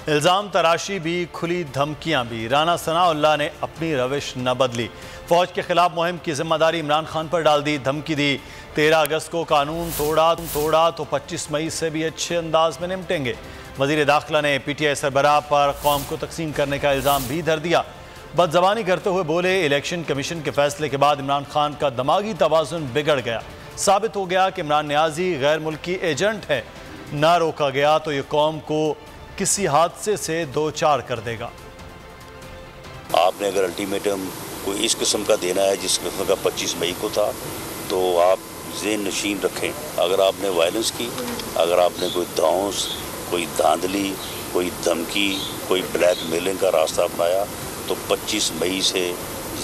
الزام تراشی بھی، کھلی دھمکیاں بھی، رانا ثناء اللہ نے اپنی روش نہ بدلی۔ فوج کے خلاف مہم کی ذمہ داری عمران خان پر ڈال دی، دھمکی دی 13 اگست کو قانون توڑا تو 25 مئی سے بھی اچھے انداز میں نمٹیں گے۔ وزیر داخلہ نے پی ٹی آئی سربراہ پر قوم کو تقسیم کرنے کا الزام بھی دھر دیا۔ بد زبانی کرتے ہوئے بولے، الیکشن کمیشن کے فیصلے کے بعد عمران خان کا دماغی توازن بگڑ گیا، ثابت ہو گیا کہ عمران نیازی غیر ملکی ایجنٹ ہے، نہ روکا گیا تو یہ قوم کو کسی حادثے سے دوچار کر دے گا۔ آپ نے اگر الٹیمیٹم کوئی اس قسم کا دینا ہے جس قسم کا 25 مئی کو تھا تو آپ ذہن نشین رکھیں، اگر آپ نے وائلنس کی، اگر آپ نے کوئی دھونس، کوئی دھاندلی، کوئی دھمکی، کوئی بلیک میلنگ کا راستہ اپنایا تو 25 مئی سے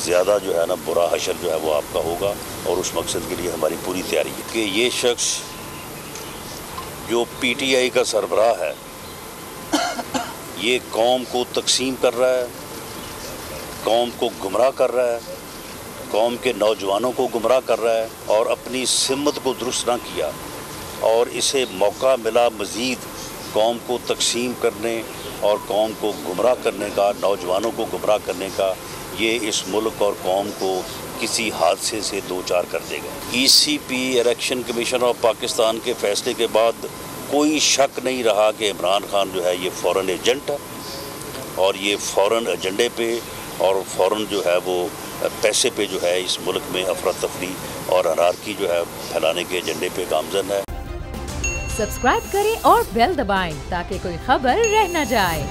زیادہ جو ہے نا برا حشر جو ہے وہ آپ کا ہوگا، اور اس مقصد کے لیے ہماری پوری تیاری ہے کہ یہ شخص جو پی ٹی آئی کا سربراہ ہے یہ قوم کو تقسیم کر رہا ہے، قوم کو گمراہ کر رہا ہے، قوم کے نوجوانوں کو گمراہ کر رہا ہے، اور اپنی سمت کو درست نہ کیا اور اسے موقع ملا مزید قوم کو تقسیم کرنے اور قوم کو گمراہ کرنے کا، نوجوانوں کو گمراہ کرنے کا، یہ اس ملک اور قوم کو کسی حادثے سے دوچار کر دے گا۔ ای سی پی، الیکشن کمیشن آف پاکستان کے فیصلے کے بعد کوئی شک نہیں رہا کہ عمران خان جو ہے یہ فورن ایجنٹ ہے، اور یہ فورن ایجنڈے پہ اور فورن جو ہے وہ پیسے پہ جو ہے اس ملک میں افراتفری اور انارکی جو ہے پھیلانے کے ایجنڈے پہ گامزن ہے۔ سبسکرائب کریں اور بیل دبائیں تاکہ کوئی خبر رہ نہ جائے۔